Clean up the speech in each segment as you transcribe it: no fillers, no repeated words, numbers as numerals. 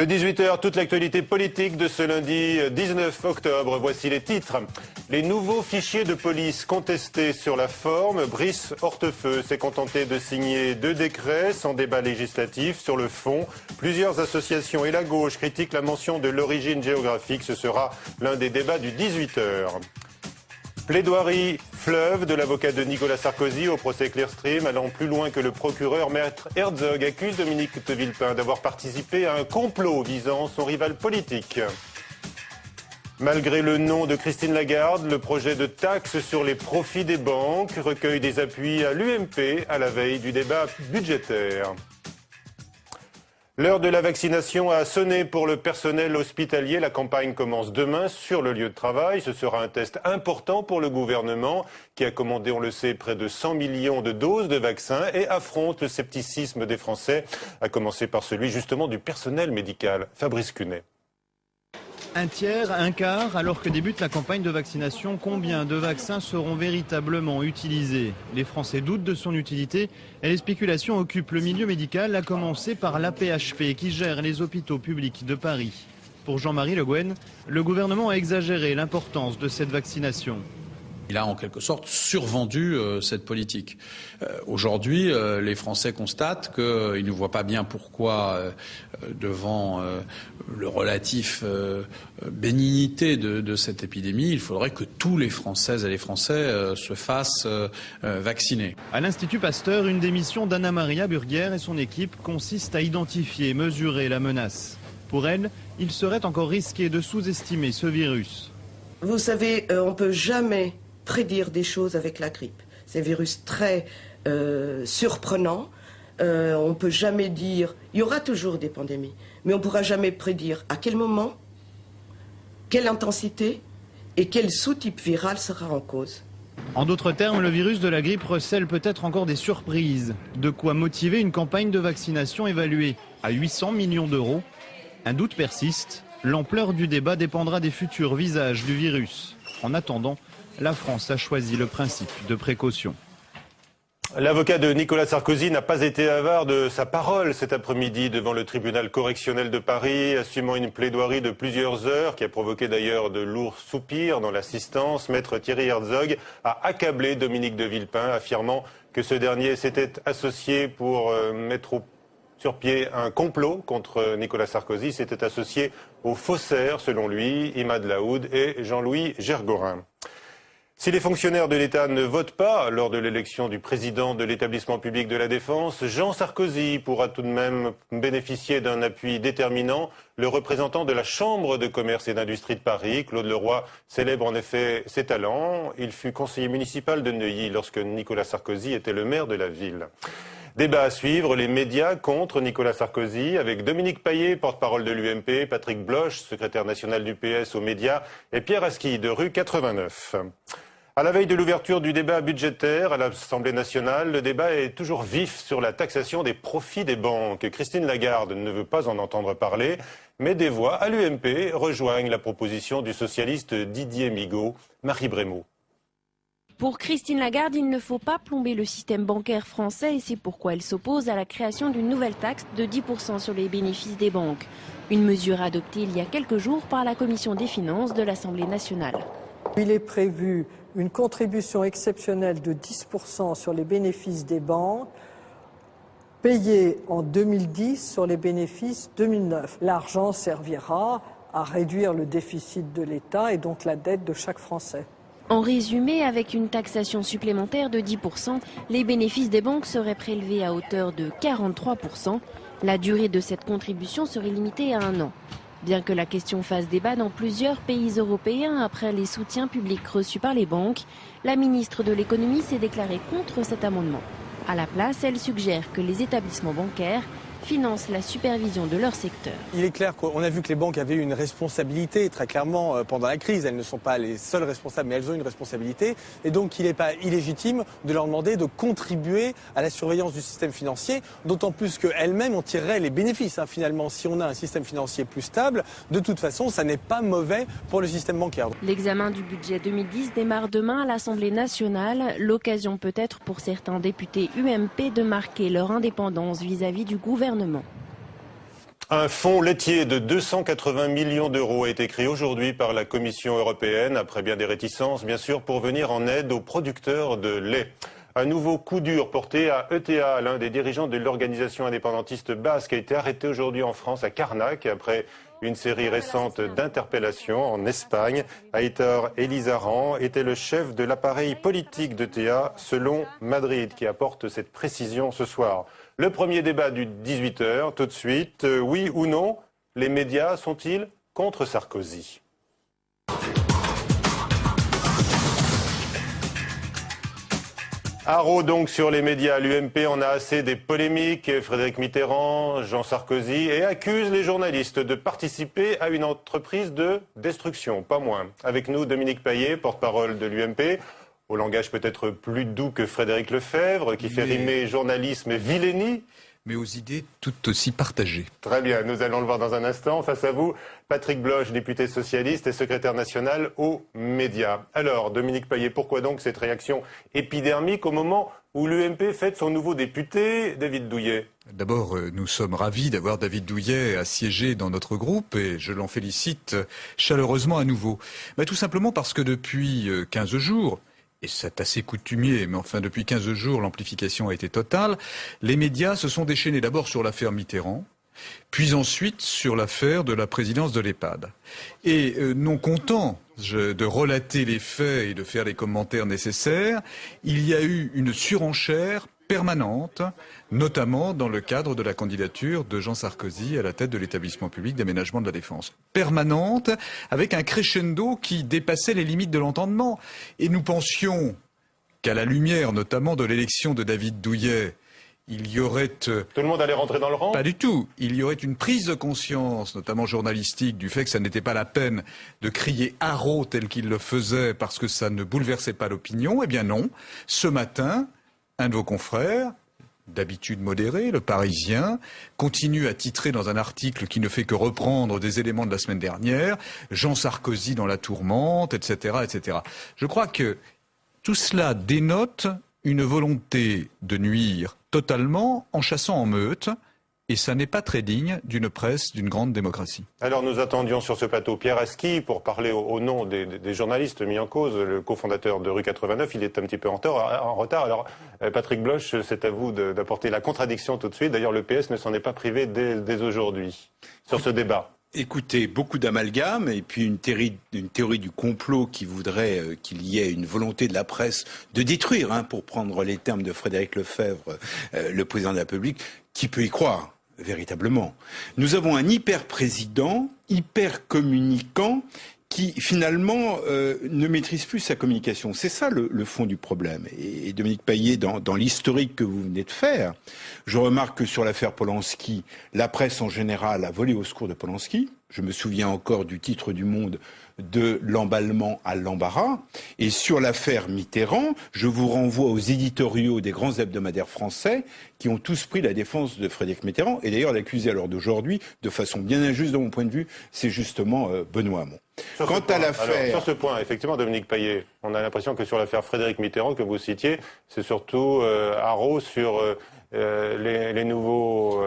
Le 18h, toute l'actualité politique de ce lundi 19 octobre. Voici les titres. Les nouveaux fichiers de police contestés sur la forme. Brice Hortefeux s'est contenté de signer 2 décrets sans débat législatif. Sur le fond, plusieurs associations et la gauche critiquent la mention de l'origine géographique. Ce sera l'un des débats du 18h. Plaidoirie fleuve de l'avocat de Nicolas Sarkozy au procès Clearstream, allant plus loin que le procureur. Maître Herzog accuse Dominique de Villepin d'avoir participé à un complot visant son rival politique. Malgré le nom de Christine Lagarde, le projet de taxe sur les profits des banques recueille des appuis à l'UMP à la veille du débat budgétaire. L'heure de la vaccination a sonné pour le personnel hospitalier. La campagne commence demain sur le lieu de travail. Ce sera un test important pour le gouvernement qui a commandé, on le sait, près de 100 millions de doses de vaccins et affronte le scepticisme des Français, à commencer par celui justement du personnel médical. Fabrice Cunet. Un tiers, un quart, alors que débute la campagne de vaccination, combien de vaccins seront véritablement utilisés? Les Français doutent de son utilité et les spéculations occupent le milieu médical, à commencer par l'AP-HP qui gère les hôpitaux publics de Paris. Pour Jean-Marie Le Guen, le gouvernement a exagéré l'importance de cette vaccination. Il a en quelque sorte survendu cette politique. Aujourd'hui, les Français constatent qu'ils ne voient pas bien pourquoi, devant le relatif bénignité de cette épidémie, il faudrait que tous les Françaises et les Français se fassent vacciner. À l'Institut Pasteur, une des missions d'Anna Maria Burguer et son équipe consiste à identifier et mesurer la menace. Pour elle, il serait encore risqué de sous-estimer ce virus. Vous savez, on ne peut jamais prédire des choses avec la grippe. C'est un virus très surprenant. On ne peut jamais dire... Il y aura toujours des pandémies, mais on ne pourra jamais prédire à quel moment, quelle intensité et quel sous-type viral sera en cause. En d'autres termes, le virus de la grippe recèle peut-être encore des surprises. De quoi motiver une campagne de vaccination évaluée à 800 millions d'euros. Un doute persiste. L'ampleur du débat dépendra des futurs visages du virus. En attendant, la France a choisi le principe de précaution. L'avocat de Nicolas Sarkozy n'a pas été avare de sa parole cet après-midi devant le tribunal correctionnel de Paris, assumant une plaidoirie de plusieurs heures qui a provoqué d'ailleurs de lourds soupirs dans l'assistance. Maître Thierry Herzog a accablé Dominique de Villepin, affirmant que ce dernier s'était associé pour mettre sur pied un complot contre Nicolas Sarkozy, s'était associé aux faussaires, selon lui, Imad Laoud et Jean-Louis Gergorin. Si les fonctionnaires de l'État ne votent pas lors de l'élection du président de l'établissement public de la Défense, Jean Sarkozy pourra tout de même bénéficier d'un appui déterminant. Le représentant de la Chambre de commerce et d'industrie de Paris, Claude Leroy, célèbre en effet ses talents. Il fut conseiller municipal de Neuilly lorsque Nicolas Sarkozy était le maire de la ville. Débat à suivre, les médias contre Nicolas Sarkozy, avec Dominique Paillet, porte-parole de l'UMP, Patrick Bloch, secrétaire national du PS aux médias, et Pierre Aski de rue 89. À la veille de l'ouverture du débat budgétaire à l'Assemblée nationale, le débat est toujours vif sur la taxation des profits des banques. Christine Lagarde ne veut pas en entendre parler, mais des voix à l'UMP rejoignent la proposition du socialiste Didier Migaud. Marie Brémaud. Pour Christine Lagarde, il ne faut pas plomber le système bancaire français et c'est pourquoi elle s'oppose à la création d'une nouvelle taxe de 10% sur les bénéfices des banques. Une mesure adoptée il y a quelques jours par la Commission des finances de l'Assemblée nationale. Il est prévu une contribution exceptionnelle de 10% sur les bénéfices des banques, payée en 2010 sur les bénéfices 2009. L'argent servira à réduire le déficit de l'État et donc la dette de chaque Français. En résumé, avec une taxation supplémentaire de 10%, les bénéfices des banques seraient prélevés à hauteur de 43%. La durée de cette contribution serait limitée à 1 an. Bien que la question fasse débat dans plusieurs pays européens après les soutiens publics reçus par les banques, la ministre de l'économie s'est déclarée contre cet amendement. À la place, elle suggère que les établissements bancaires financent la supervision de leur secteur. Il est clair qu'on a vu que les banques avaient une responsabilité très clairement pendant la crise. Elles ne sont pas les seules responsables, mais elles ont une responsabilité. Et donc il n'est pas illégitime de leur demander de contribuer à la surveillance du système financier, d'autant plus qu'elles-mêmes en tireraient les bénéfices. Finalement, si on a un système financier plus stable, de toute façon, ça n'est pas mauvais pour le système bancaire. L'examen du budget 2010 démarre demain à l'Assemblée nationale. L'occasion peut-être pour certains députés UMP de marquer leur indépendance vis-à-vis du gouvernement. Un fonds laitier de 280 millions d'euros a été créé aujourd'hui par la Commission européenne, après bien des réticences, bien sûr, pour venir en aide aux producteurs de lait. Un nouveau coup dur porté à ETA, l'un des dirigeants de l'organisation indépendantiste basque, a été arrêté aujourd'hui en France, à Carnac, après une série récente d'interpellations en Espagne. Aitor Elizaran était le chef de l'appareil politique d'ETA, selon Madrid, qui apporte cette précision ce soir. Le premier débat du 18h, tout de suite. Oui ou non, les médias sont-ils contre Sarkozy ? Haro donc sur les médias. L'UMP en a assez des polémiques. Frédéric Mitterrand, Jean Sarkozy, et accuse les journalistes de participer à une entreprise de destruction, pas moins. Avec nous, Dominique Paillet, porte-parole de l'UMP. Au langage peut-être plus doux que Frédéric Lefebvre, qui fait rimer journalisme et vilainie. Mais aux idées tout aussi partagées. Très bien, nous allons le voir dans un instant. Face à vous, Patrick Bloch, député socialiste et secrétaire national aux médias. Alors, Dominique Paillet, pourquoi donc cette réaction épidermique au moment où l'UMP fête son nouveau député, David Douillet ? D'abord, nous sommes ravis d'avoir David Douillet assiégé dans notre groupe et je l'en félicite chaleureusement à nouveau. Tout simplement parce que depuis 15 jours... et c'est assez coutumier, mais enfin depuis 15 jours, l'amplification a été totale. Les médias se sont déchaînés d'abord sur l'affaire Mitterrand, puis ensuite sur l'affaire de la présidence de l'EHPAD. Et non content de relater les faits et de faire les commentaires nécessaires, il y a eu une surenchère permanente, notamment dans le cadre de la candidature de Jean Sarkozy à la tête de l'établissement public d'aménagement de la Défense. Permanente, avec un crescendo qui dépassait les limites de l'entendement. Et nous pensions qu'à la lumière notamment de l'élection de David Douillet, il y aurait... Tout le monde allait rentrer dans le rang ? Pas du tout. Il y aurait une prise de conscience, notamment journalistique, du fait que ça n'était pas la peine de crier haro tel qu'il le faisait parce que ça ne bouleversait pas l'opinion. Eh bien non. Ce matin, un de vos confrères, d'habitude modéré, le Parisien, continue à titrer dans un article qui ne fait que reprendre des éléments de la semaine dernière, Jean Sarkozy dans la tourmente, etc., etc. Je crois que tout cela dénote une volonté de nuire totalement en chassant en meute, et ça n'est pas très digne d'une presse d'une grande démocratie. Alors nous attendions sur ce plateau Pierre Aski pour parler au nom des journalistes mis en cause, le cofondateur de Rue 89. Il est un petit peu en retard. Alors Patrick Bloch, c'est à vous d'apporter la contradiction tout de suite. D'ailleurs le PS ne s'en est pas privé dès aujourd'hui sur ce débat. Écoutez, beaucoup d'amalgames et puis une théorie du complot qui voudrait qu'il y ait une volonté de la presse de détruire, pour prendre les termes de Frédéric Lefebvre, le président de la République. Qui peut y croire, véritablement? Nous avons un hyper-président, hyper-communicant, qui finalement ne maîtrise plus sa communication. C'est ça le fond du problème. Et Dominique Paillet, dans l'historique que vous venez de faire, je remarque que sur l'affaire Polanski, la presse en général a volé au secours de Polanski. Je me souviens encore du titre du Monde de l'emballement à l'embarras. Et sur l'affaire Mitterrand, je vous renvoie aux éditoriaux des grands hebdomadaires français qui ont tous pris la défense de Frédéric Mitterrand. Et d'ailleurs, l'accusé à l'heure d'aujourd'hui, de façon bien injuste de mon point de vue, c'est justement Benoît Hamon. Sur ce point, effectivement, Dominique Paillet, on a l'impression que sur l'affaire Frédéric Mitterrand que vous citiez, c'est surtout haro sur les nouveaux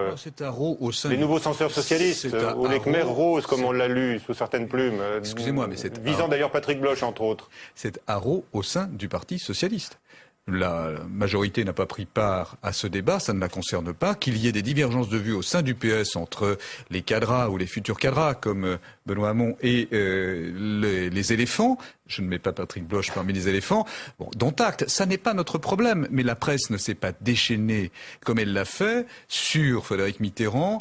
les nouveaux censeurs socialistes ou les Khmer roses, comme on l'a lu sous certaines plumes. Excusez-moi, mais c'est visant d'ailleurs Patrick Bloch, entre autres. C'est haro au sein du Parti socialiste. La majorité n'a pas pris part à ce débat, ça ne la concerne pas. Qu'il y ait des divergences de vues au sein du PS entre les cadras ou les futurs cadras comme Benoît Hamon et les éléphants, je ne mets pas Patrick Bloch parmi les éléphants, dont acte, ça n'est pas notre problème. Mais la presse ne s'est pas déchaînée comme elle l'a fait sur Frédéric Mitterrand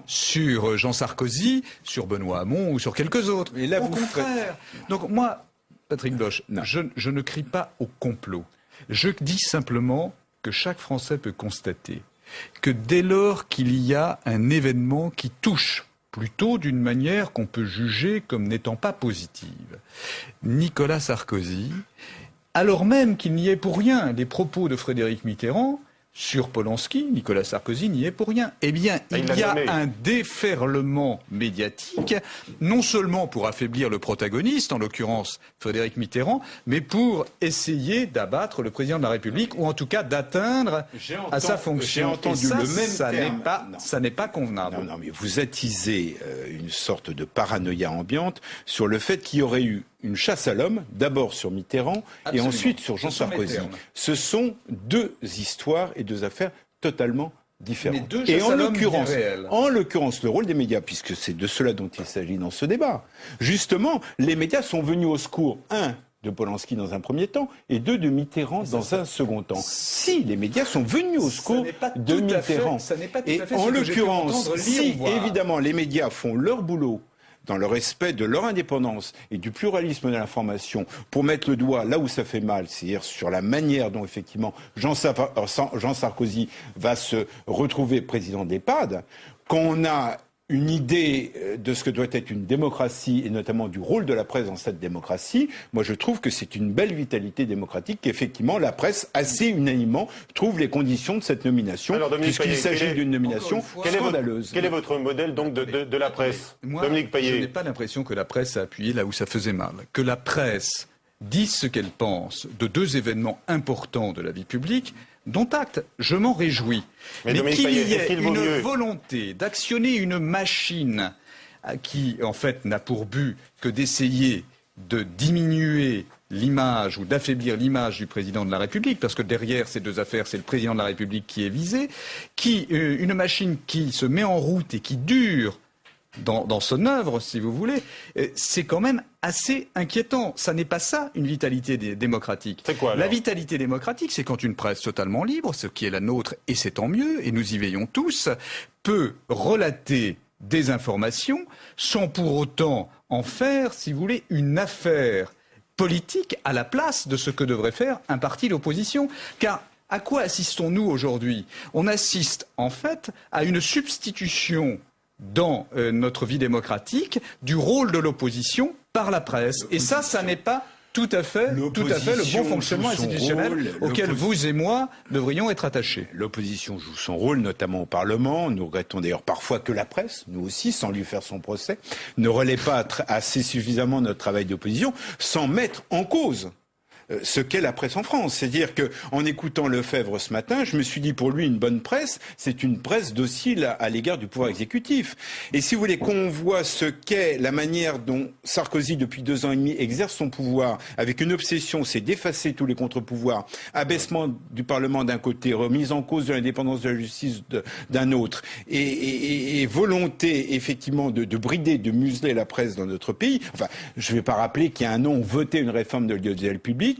sur Jean Sarkozy, sur Benoît Hamon ou sur quelques autres. Et là, au contraire. Donc moi, Patrick Bloch, je ne crie pas au complot. Je dis simplement que chaque Français peut constater que dès lors qu'il y a un événement qui touche, plutôt d'une manière qu'on peut juger comme n'étant pas positive, Nicolas Sarkozy, alors même qu'il n'y ait pour rien les propos de Frédéric Mitterrand, sur Polanski, Nicolas Sarkozy n'y est pour rien. Eh bien, il y a un déferlement médiatique, non seulement pour affaiblir le protagoniste, en l'occurrence Frédéric Mitterrand, mais pour essayer d'abattre le président de la République, ou en tout cas d'atteindre à sa fonction. J'ai entendu ça, le même terme. Ça n'est pas convenable. Non, mais vous attisez une sorte de paranoïa ambiante sur le fait qu'il y aurait eu une chasse à l'homme, d'abord sur Mitterrand Absolument. et ensuite sur Jean Sarkozy. Ce sont deux histoires et deux affaires totalement différentes. Et en l'occurrence, le rôle des médias, puisque c'est de cela dont il s'agit dans ce débat, justement, les médias sont venus au secours, de Polanski dans un premier temps, et de Mitterrand dans un second temps. Si les médias sont venus au secours de Mitterrand, et en l'occurrence, si évidemment les médias font leur boulot, dans le respect de leur indépendance et du pluralisme de l'information, pour mettre le doigt là où ça fait mal, c'est-à-dire sur la manière dont effectivement Jean Sarkozy va se retrouver président d'EHPAD, quand on a une idée de ce que doit être une démocratie et notamment du rôle de la presse dans cette démocratie, moi je trouve que c'est une belle vitalité démocratique qu'effectivement la presse assez unanimement trouve les conditions de cette nomination, puisqu'il s'agit d'une nomination scandaleuse. Quel est votre modèle donc de la presse? Moi, Dominique Payet. Je n'ai pas l'impression que la presse a appuyé là où ça faisait mal. Que la presse dise ce qu'elle pense de deux événements importants de la vie publique, dont acte, je m'en réjouis. Mais qu'il y ait une volonté d'actionner une machine qui, en fait, n'a pour but que d'essayer de diminuer l'image ou d'affaiblir l'image du président de la République, parce que derrière ces deux affaires, c'est le président de la République qui est visé, une machine qui se met en route et qui dure dans son œuvre, si vous voulez, c'est quand même assez inquiétant. Ça n'est pas ça, une vitalité démocratique. C'est quoi, alors ? La vitalité démocratique, c'est quand une presse totalement libre, ce qui est la nôtre, et c'est tant mieux, et nous y veillons tous, peut relater des informations sans pour autant en faire, si vous voulez, une affaire politique à la place de ce que devrait faire un parti d'opposition. Car à quoi assistons-nous aujourd'hui ? On assiste en fait à une substitution dans notre vie démocratique du rôle de l'opposition par la presse. Et ça n'est pas tout à fait le bon fonctionnement institutionnel auquel vous et moi devrions être attachés. L'opposition joue son rôle, notamment au Parlement. Nous regrettons d'ailleurs parfois que la presse, nous aussi, sans lui faire son procès, ne relaie pas assez suffisamment notre travail d'opposition, sans mettre en cause ce qu'est la presse en France. C'est-à-dire que, en écoutant Lefebvre ce matin, je me suis dit, pour lui, une bonne presse, c'est une presse docile à l'égard du pouvoir exécutif. Et si vous voulez qu'on voit ce qu'est la manière dont Sarkozy, depuis 2 ans et demi, exerce son pouvoir, avec une obsession, c'est d'effacer tous les contre-pouvoirs, abaissement du Parlement d'un côté, remise en cause de l'indépendance de la justice d'un autre, et volonté, effectivement, de brider, de museler la presse dans notre pays. Enfin, je ne vais pas rappeler qu'il y a un an, on votait une réforme de l'audiovisuel public,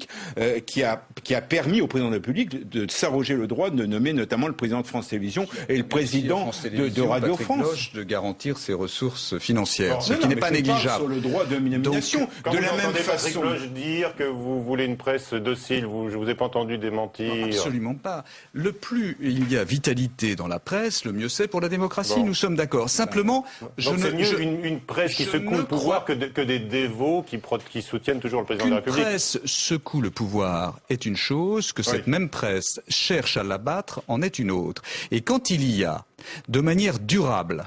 qui a permis au président de la République de s'arroger le droit de nommer notamment le président de France Télévisions et le président de Radio France. De garantir ses ressources financières, ce qui n'est pas négligeable. Sur le droit de nomination. Quand de la même façon. Patrick Loge dire que vous voulez une presse docile, je vous ai pas entendu démentir. Non, absolument pas. Le plus il y a vitalité dans la presse, le mieux c'est pour la démocratie. Bon. Nous sommes d'accord. Simplement, une presse qui secoue le pouvoir que des dévots qui soutiennent toujours le président de la République. Une presse secoue le pouvoir est une chose, que cette même presse cherche à l'abattre en est une autre. Et quand il y a, de manière durable,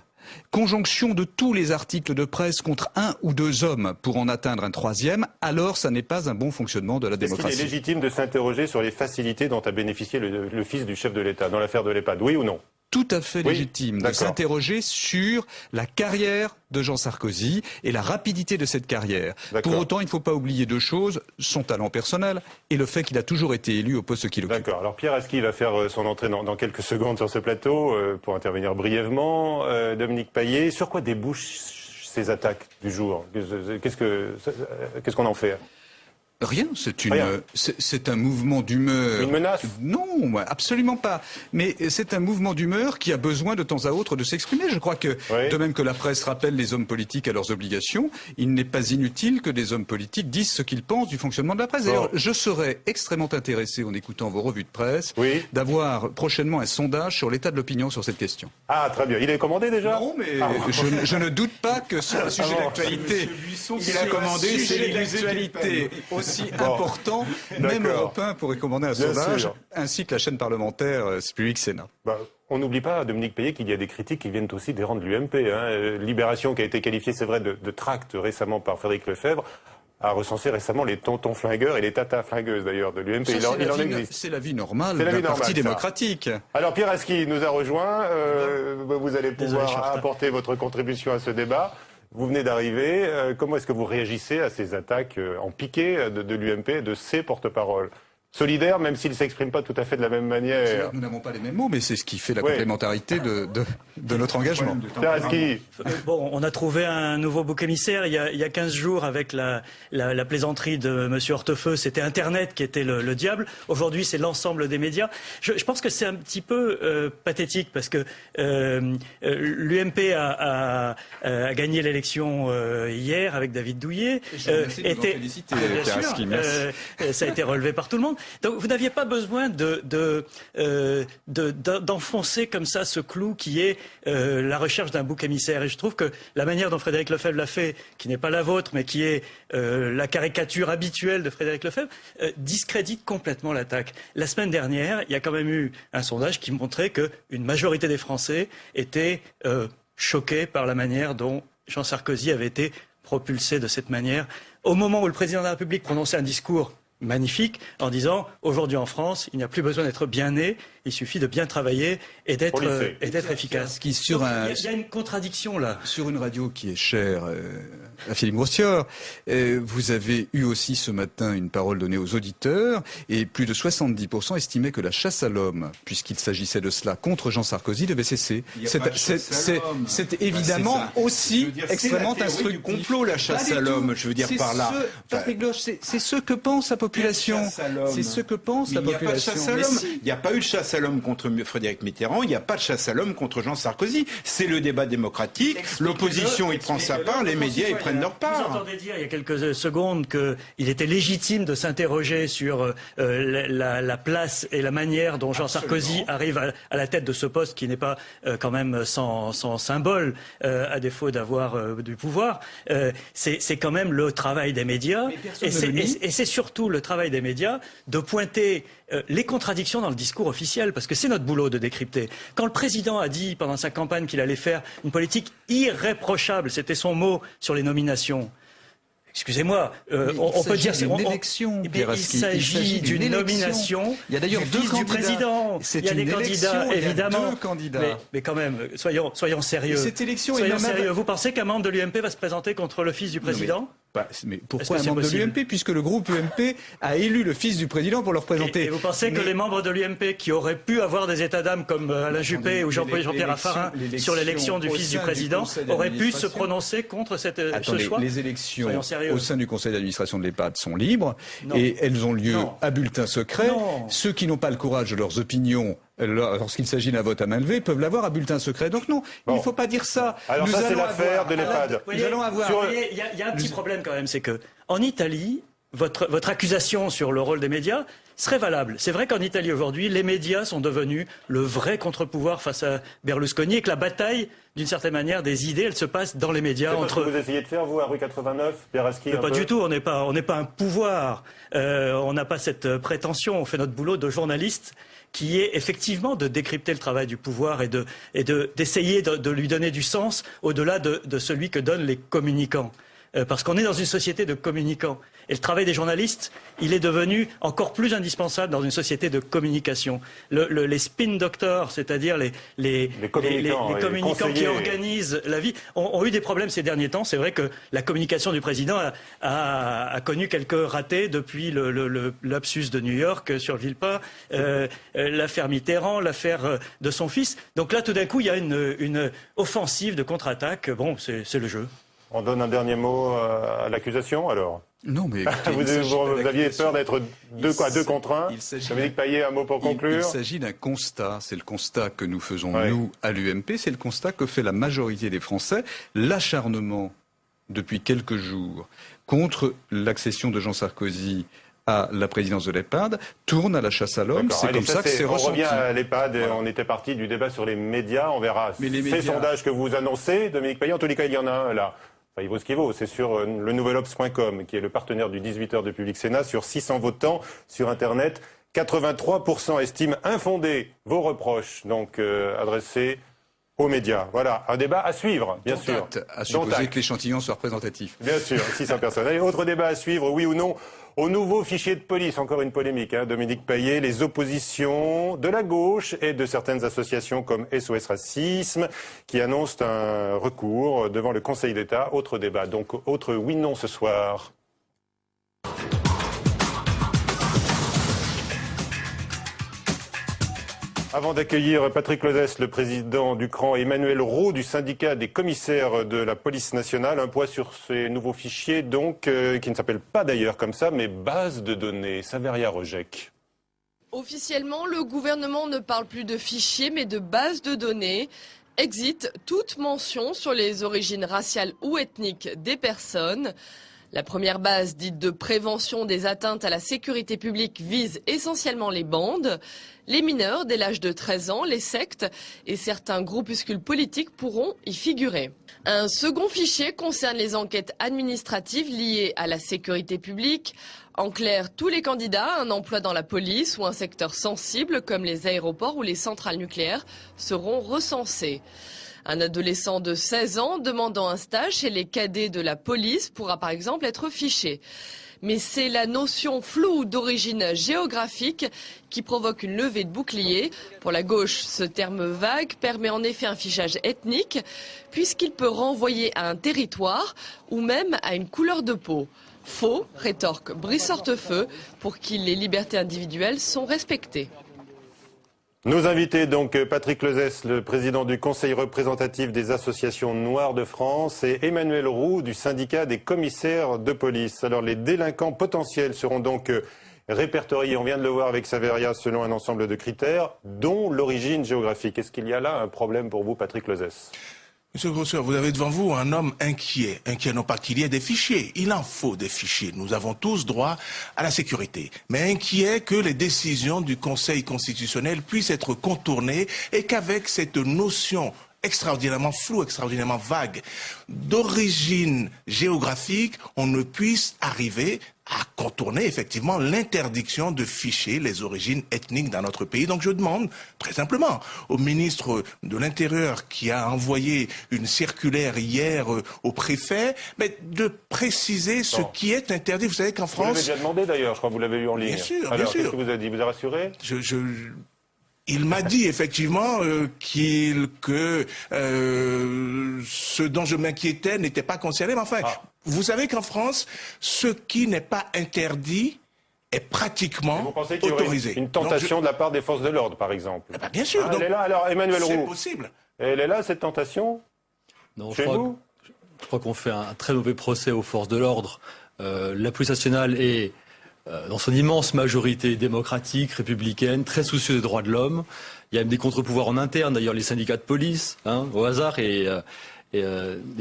conjonction de tous les articles de presse contre 1 ou 2 hommes pour en atteindre un 3e, alors ça n'est pas un bon fonctionnement de la démocratie. Est-ce qu'il est légitime de s'interroger sur les facilités dont a bénéficié le fils du chef de l'État dans l'affaire de l'EHPAD, oui ou non ? Tout à fait légitime de s'interroger sur la carrière de Jean Sarkozy et la rapidité de cette carrière. Pour autant, il ne faut pas oublier 2 choses, son talent personnel et le fait qu'il a toujours été élu au poste qu'il occupe. D'accord. Alors Pierre Aski va faire son entrée dans quelques secondes sur ce plateau pour intervenir brièvement. Dominique Payet, sur quoi débouchent ces attaques du jour ? Qu'est-ce qu'on en fait ? Rien, c'est un mouvement d'humeur. Une menace ? Non, absolument pas. Mais c'est un mouvement d'humeur qui a besoin de temps à autre de s'exprimer. Je crois que, de même que la presse rappelle les hommes politiques à leurs obligations, il n'est pas inutile que des hommes politiques disent ce qu'ils pensent du fonctionnement de la presse. D'ailleurs, je serais extrêmement intéressé, en écoutant vos revues de presse, d'avoir prochainement un sondage sur l'état de l'opinion sur cette question. Ah, très bien. Il est commandé déjà ? Non, mais je ne doute pas que sur le sujet d'actualité, il a commandé, c'est l'actualité aussi important, même D'accord. Europe 1 pourrait commander un Bien sondage, sûr. ainsi que la chaîne parlementaire Public Sénat. Bah, on n'oublie pas, Dominique Payet, qu'il y a des critiques qui viennent aussi des rangs de l'UMP. Hein. Libération, qui a été qualifiée, c'est vrai, de tract récemment par Frédéric Lefebvre, a recensé récemment les tontons flingueurs et les tatas flingueuses, d'ailleurs, de l'UMP. Il en existe. C'est la vie normale C'est la d'un vie normale, parti ça. démocratique. Alors, Pierre Aski nous a rejoint. Vous allez pouvoir apporter votre contribution à ce débat. Vous venez d'arriver. Comment est-ce que vous réagissez à ces attaques en piqué de l'UMP, de ses porte-paroles? Solidaire, même s'il ne s'exprime pas tout à fait de la même manière. Nous n'avons pas les mêmes mots, mais c'est ce qui fait la complémentarité de notre engagement. Pierre Aski. Bon, on a trouvé un nouveau bouc émissaire il y a 15 jours avec la plaisanterie de Monsieur Hortefeux. C'était Internet qui était le diable. Aujourd'hui, c'est l'ensemble des médias. Je pense que c'est un petit peu pathétique parce que l'UMP a gagné l'élection hier avec David Douillet. Je vous remercie de nous en féliciter, Pierre Aski. Ça a été relevé par tout le monde. Donc vous n'aviez pas besoin d'enfoncer comme ça ce clou qui est la recherche d'un bouc émissaire. Et je trouve que la manière dont Frédéric Lefebvre l'a fait, qui n'est pas la vôtre, mais qui est la caricature habituelle de Frédéric Lefebvre, discrédite complètement l'attaque. La semaine dernière, il y a quand même eu un sondage qui montrait qu'une majorité des Français étaient choqués par la manière dont Jean Sarkozy avait été propulsé de cette manière. Au moment où le président de la République prononçait un discours magnifique en disant aujourd'hui en France, il n'y a plus besoin d'être bien né, il suffit de bien travailler et d'être efficace. Qui sur il y a une contradiction là. Sur une radio qui est chère à Philippe Grossieur, vous avez eu aussi ce matin une parole donnée aux auditeurs et plus de 70% estimaient que la chasse à l'homme, puisqu'il s'agissait de cela contre Jean Sarkozy, devait cesser. C'est évidemment aussi extrêmement instructif. Du complot, la chasse à l'homme, je veux dire par là. C'est ce que pense la population. C'est ce que pense la population. Il n'y a pas eu de chasse à l'homme contre Frédéric Mitterrand, il n'y a pas de chasse à l'homme contre Jean Sarkozy. C'est le débat démocratique, l'opposition y prend sa part, les médias y prennent leur part. Vous entendez dire il y a quelques secondes qu'il était légitime de s'interroger sur la place et la manière dont Jean Sarkozy arrive à la tête de ce poste qui n'est pas quand même sans symbole, à défaut d'avoir du pouvoir. C'est quand même le travail des médias et c'est surtout le travail des médias de pointer les contradictions dans le discours officiel, parce que c'est notre boulot de décrypter. Quand le président a dit pendant sa campagne qu'il allait faire une politique irréprochable, c'était son mot sur les nominations. Excusez-moi, on peut dire c'est une élection. Il s'agit d'une nomination. Il y a d'ailleurs deux candidats. Du président. Il y a des candidats, évidemment. Deux candidats. Mais quand même, soyons sérieux. Cette élection soyons sérieux. Vous pensez qu'un membre de l'UMP va se présenter contre le fils du président ? Mais pourquoi un membre de l'UMP, puisque le groupe UMP a élu le fils du président pour le représenter. Et vous pensez que les membres de l'UMP qui auraient pu avoir des états d'âme comme Alain Juppé ou Jean-Pierre Raffarin sur l'élection du fils du président auraient pu se prononcer contre ce choix ? Les élections au sein du conseil d'administration de l'EHPAD sont libres et elles ont lieu à bulletin secret. Ceux qui n'ont pas le courage de leurs opinions lorsqu'il s'agit d'un vote à main levée, peuvent l'avoir à bulletin secret. Donc non, il ne faut pas dire ça. Alors ça, c'est l'affaire de l'EHPAD. Il y a un petit problème quand même, c'est que en Italie, votre accusation sur le rôle des médias serait valable. C'est vrai qu'en Italie aujourd'hui, les médias sont devenus le vrai contre-pouvoir face à Berlusconi et que la bataille, d'une certaine manière, des idées, elle se passe dans les médias. C'est ce que vous essayez de faire, vous, à rue 89, Pierre Aski? Pas du tout, on n'est pas un pouvoir. On n'a pas cette prétention. On fait notre boulot de journaliste qui est effectivement de décrypter le travail du pouvoir et d'essayer de lui donner du sens au-delà de celui que donnent les communicants. Parce qu'on est dans une société de communicants. Et le travail des journalistes, il est devenu encore plus indispensable dans une société de communication. Les spin doctors, c'est-à-dire les communicants qui organisent la vie, ont eu des problèmes ces derniers temps. C'est vrai que la communication du président a connu quelques ratés depuis le lapsus de New York sur Villepin, l'affaire Mitterrand, l'affaire de son fils. Donc là, tout d'un coup, il y a une offensive de contre-attaque. Bon, c'est le jeu. On donne un dernier mot à l'accusation, alors? Non, mais écoutez, vous aviez peur d'être deux contre un. Dominique Payet, un mot pour conclure. Il s'agit d'un constat. C'est le constat que nous faisons, nous, à l'UMP. C'est le constat que fait la majorité des Français. L'acharnement, depuis quelques jours, contre l'accession de Jean Sarkozy à la présidence de l'EHPAD, tourne à la chasse à l'homme. C'est comme ça que c'est ressenti. On revient à l'EHPAD. Voilà. On était parti du débat sur les médias. On verra ces sondages que vous annoncez, Dominique Payet. En tous les cas, il y en a un là. Enfin, il vaut ce qu'il vaut. C'est sur le nouvelobs.com, qui est le partenaire du 18h de Public Sénat. Sur 600 votants sur Internet, 83% estiment infondés vos reproches, donc adressés aux médias. Voilà, un débat à suivre, bien sûr. À supposer que l'échantillon soit représentatif. Bien sûr, 600 personnes. Allez, autre débat à suivre, oui ou non, au nouveau fichier de police. Encore une polémique, hein, Dominique Paillet, les oppositions de la gauche et de certaines associations comme SOS Racisme qui annoncent un recours devant le Conseil d'État. Autre débat, donc autre oui-non ce soir. Avant d'accueillir Patrick Lozès, le président du CRAN, Emmanuel Roux du syndicat des commissaires de la police nationale, un point sur ces nouveaux fichiers, donc, qui ne s'appellent pas d'ailleurs comme ça, mais base de données. Saveria Rojek. Officiellement, le gouvernement ne parle plus de fichiers, mais de base de données. Exit toute mention sur les origines raciales ou ethniques des personnes. La première base, dite de prévention des atteintes à la sécurité publique, vise essentiellement les bandes. Les mineurs dès l'âge de 13 ans, les sectes et certains groupuscules politiques pourront y figurer. Un second fichier concerne les enquêtes administratives liées à la sécurité publique. En clair, tous les candidats à un emploi dans la police ou un secteur sensible comme les aéroports ou les centrales nucléaires seront recensés. Un adolescent de 16 ans demandant un stage chez les cadets de la police pourra par exemple être fiché. Mais c'est la notion floue d'origine géographique qui provoque une levée de bouclier. Pour la gauche, ce terme vague permet en effet un fichage ethnique puisqu'il peut renvoyer à un territoire ou même à une couleur de peau. Faux, rétorque Brice Hortefeux, pour qui les libertés individuelles sont respectées. Nos invités, donc Patrick Lozès, le président du Conseil représentatif des associations noires de France, et Emmanuel Roux du syndicat des commissaires de police. Alors les délinquants potentiels seront donc répertoriés, on vient de le voir avec Saveria, selon un ensemble de critères, dont l'origine géographique. Est-ce qu'il y a là un problème pour vous, Patrick Lozès ? Monsieur le professeur, vous avez devant vous un homme inquiet non pas qu'il y ait des fichiers, il en faut des fichiers, nous avons tous droit à la sécurité, mais inquiet que les décisions du Conseil constitutionnel puissent être contournées et qu'avec cette notion extraordinairement floue, extraordinairement vague d'origine géographique, on ne puisse arriver à contourner effectivement l'interdiction de ficher les origines ethniques dans notre pays. Donc je demande très simplement au ministre de l'Intérieur qui a envoyé une circulaire hier au préfet, mais de préciser ce qui est interdit. Vous savez qu'en France... Vous l'avez déjà demandé d'ailleurs, je crois que vous l'avez eu en ligne. Bien sûr, Alors, bien sûr. Qu'est-ce que vous a dit ? Vous a rassuré ? Il m'a dit effectivement que ce dont je m'inquiétais n'était pas concerné. Mais enfin, vous savez qu'en France, ce qui n'est pas interdit est pratiquement vous pensez qu'il y autorisé. aurait une tentation de la part des forces de l'ordre, par exemple ? Eh ben, bien sûr. Elle est là, alors Emmanuel Roux. C'est possible. Elle est là, cette tentation ? Non, chez vous ? Je crois qu'on fait un très mauvais procès aux forces de l'ordre. La police nationale est... dans son immense majorité démocratique, républicaine, très soucieuse des droits de l'homme. Il y a même des contre-pouvoirs en interne, d'ailleurs les syndicats de police, au hasard, et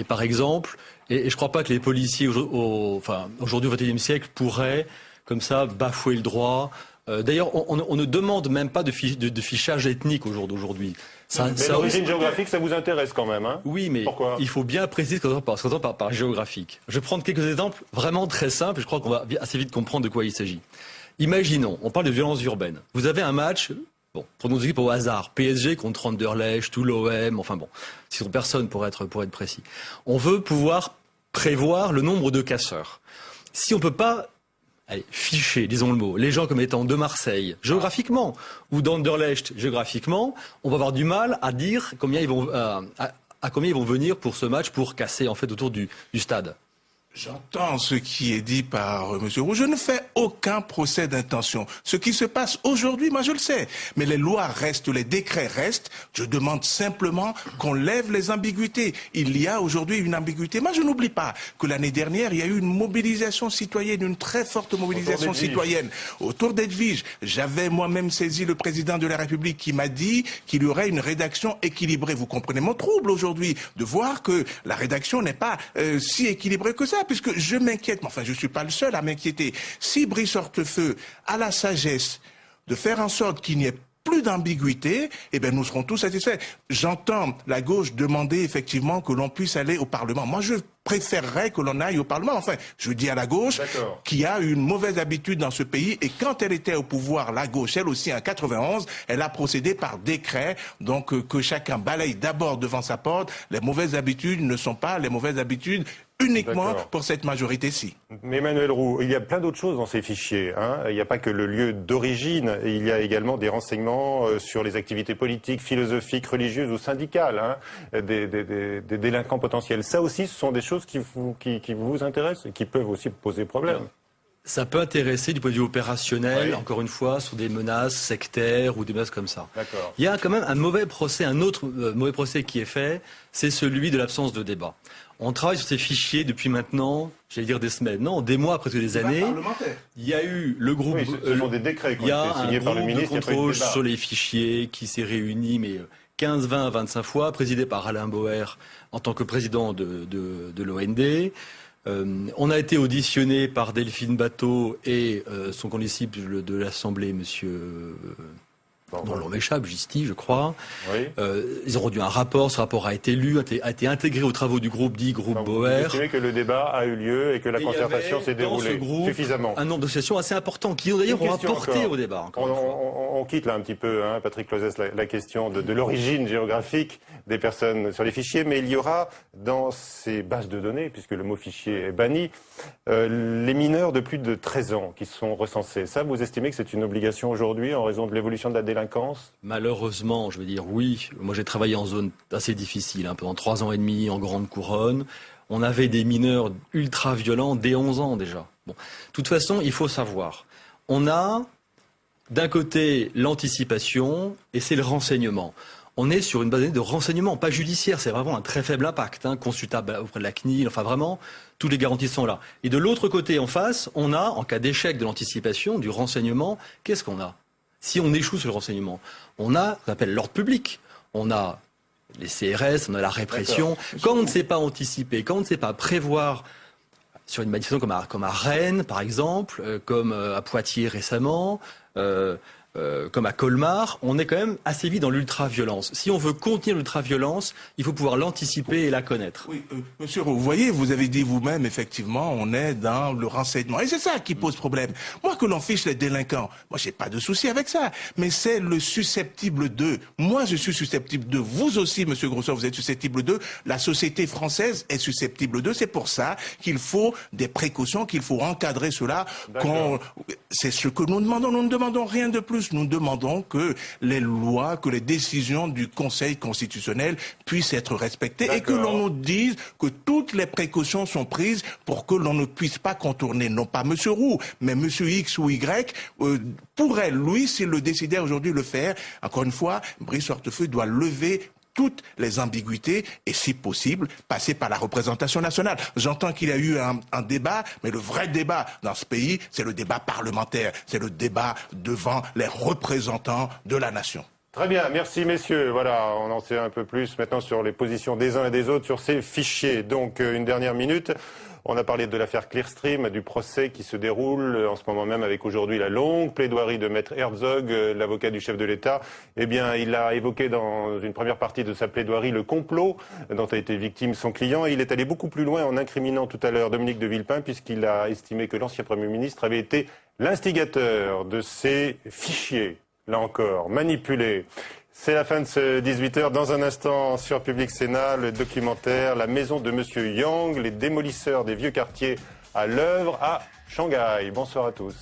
par exemple. Et je ne crois pas que les policiers, aujourd'hui au XXIe siècle, pourraient, comme ça, bafouer le droit. D'ailleurs, on ne demande même pas de fichage ethnique au jour d'aujourd'hui. Mais l'origine géographique, ça vous intéresse quand même, hein ? Oui, mais pourquoi ? Il faut bien préciser ce qu'on entend par géographique. Je vais prendre quelques exemples vraiment très simples, et je crois qu'on va assez vite comprendre de quoi il s'agit. Imaginons, on parle de violence urbaine. Vous avez un match, prenons une équipe au hasard, PSG contre Anderlecht, tout l'OM, enfin bon, 600 personnes pour être précis. On veut pouvoir prévoir le nombre de casseurs. Si on ne peut pas ficher, disons le mot, les gens comme étant de Marseille, géographiquement, ou d'Anderlecht, géographiquement, on va avoir du mal à dire combien ils vont, à combien ils vont venir pour ce match, pour casser en fait autour du stade. J'entends ce qui est dit par M. Roux. Je ne fais aucun procès d'intention. Ce qui se passe aujourd'hui, moi je le sais. Mais les lois restent, les décrets restent. Je demande simplement qu'on lève les ambiguïtés. Il y a aujourd'hui une ambiguïté. Moi je n'oublie pas que l'année dernière, il y a eu une mobilisation citoyenne, une très forte mobilisation citoyenne autour d'Edwige. J'avais moi-même saisi le président de la République qui m'a dit qu'il y aurait une rédaction équilibrée. Vous comprenez mon trouble aujourd'hui de voir que la rédaction n'est pas si équilibrée que ça. Puisque je m'inquiète, mais enfin je ne suis pas le seul à m'inquiéter. Si Brice Hortefeux a la sagesse de faire en sorte qu'il n'y ait plus d'ambiguïté, eh bien nous serons tous satisfaits. J'entends la gauche demander effectivement que l'on puisse aller au Parlement. Moi je préférerais que l'on aille au Parlement. Enfin, je dis à la gauche, qui a une mauvaise habitude dans ce pays, et quand elle était au pouvoir, la gauche, elle aussi en 91, elle a procédé par décret, donc que chacun balaye d'abord devant sa porte. Les mauvaises habitudes ne sont pas les mauvaises habitudes uniquement pour cette majorité-ci. Mais Emmanuel Roux, il y a plein d'autres choses dans ces fichiers. Il n'y a pas que le lieu d'origine, il y a également des renseignements sur les activités politiques, philosophiques, religieuses ou syndicales des délinquants potentiels. Ça aussi, ce sont des choses qui vous intéressent et qui peuvent aussi poser problème. Ça peut intéresser du point de vue opérationnel, encore une fois, sur des menaces sectaires ou des menaces comme ça. Il y a quand même un autre mauvais procès qui est fait, c'est celui de l'absence de débat. On travaille sur ces fichiers depuis maintenant, j'allais dire des semaines, non, des mois, presque des années. Il y a eu le groupe... ce sont des décrets qui ont été signés par le ministre. Il y a un groupe de contrôle sur les fichiers qui s'est réuni, mais 15, 20, 25 fois, présidé par Alain Bauer en tant que président de l'OND. On a été auditionné par Delphine Batho et son condisciple de l'Assemblée, monsieur... dont l'on m'échappe, Gisti, je crois. Ils ont rendu un rapport, ce rapport a été lu, a été intégré aux travaux du groupe dit Groupe Bauer. Vous estimez que le débat a eu lieu et que la concertation s'est déroulée suffisamment. Un nombre d'associations assez important qui d'ailleurs ont apporté au débat. On quitte là un petit peu, Patrick Closès, la question de l'origine géographique des personnes sur les fichiers, mais il y aura dans ces bases de données, puisque le mot fichier est banni, les mineurs de plus de 13 ans qui sont recensés. Ça, vous estimez que c'est une obligation aujourd'hui en raison de l'évolution de la délinquance ? Malheureusement, je veux dire oui. Moi, j'ai travaillé en zone assez difficile, pendant 3 ans et demi en Grande Couronne. On avait des mineurs ultra violents dès 11 ans déjà. Bon, de toute façon, il faut savoir. On a d'un côté l'anticipation et c'est le renseignement. On est sur une base de renseignement, pas judiciaire, c'est vraiment un très faible impact, consultable auprès de la CNIL, enfin vraiment, toutes les garanties sont là. Et de l'autre côté, en face, on a, en cas d'échec de l'anticipation, du renseignement, qu'est-ce qu'on a ? Si on échoue sur le renseignement, on a ce qu'on appelle l'ordre public, on a les CRS, on a la répression. Quand on ne sait pas anticiper, quand on ne sait pas prévoir sur une manifestation comme à Rennes, par exemple, comme à Poitiers récemment, comme à Colmar, on est quand même assez vite dans l'ultra-violence. Si on veut contenir l'ultra-violence, il faut pouvoir l'anticiper et la connaître. Oui, monsieur, vous voyez, vous avez dit vous-même, effectivement, on est dans le renseignement. Et c'est ça qui pose problème. Moi, que l'on fiche les délinquants, moi, j'ai pas de souci avec ça. Mais c'est le susceptible d'eux. Moi, je suis susceptible d'eux. Vous aussi, monsieur Grossoy, vous êtes susceptible d'eux. La société française est susceptible d'eux. C'est pour ça qu'il faut des précautions, qu'il faut encadrer cela. C'est ce que nous demandons. Nous ne demandons rien de plus. Nous demandons que les lois, que les décisions du Conseil constitutionnel puissent être respectées et que l'on nous dise que toutes les précautions sont prises pour que l'on ne puisse pas contourner, non pas M. Roux, mais M. X ou Y, pourrait, lui, s'il le décidait aujourd'hui le faire. Encore une fois, Brice Hortefeux doit lever toutes les ambiguïtés et, si possible, passer par la représentation nationale. J'entends qu'il y a eu un débat, mais le vrai débat dans ce pays, c'est le débat parlementaire, c'est le débat devant les représentants de la nation. Très bien, merci messieurs. Voilà, on en sait un peu plus maintenant sur les positions des uns et des autres sur ces fichiers. Donc, une dernière minute. On a parlé de l'affaire Clearstream, du procès qui se déroule en ce moment même avec aujourd'hui la longue plaidoirie de Maître Herzog, l'avocat du chef de l'État. Eh bien, il a évoqué dans une première partie de sa plaidoirie le complot dont a été victime son client. Et il est allé beaucoup plus loin en incriminant tout à l'heure Dominique de Villepin puisqu'il a estimé que l'ancien Premier ministre avait été l'instigateur de ces fichiers, là encore, manipulés. C'est la fin de ce 18h. Dans un instant, sur Public Sénat, le documentaire La maison de Monsieur Yang, les démolisseurs des vieux quartiers à l'œuvre à Shanghai. Bonsoir à tous.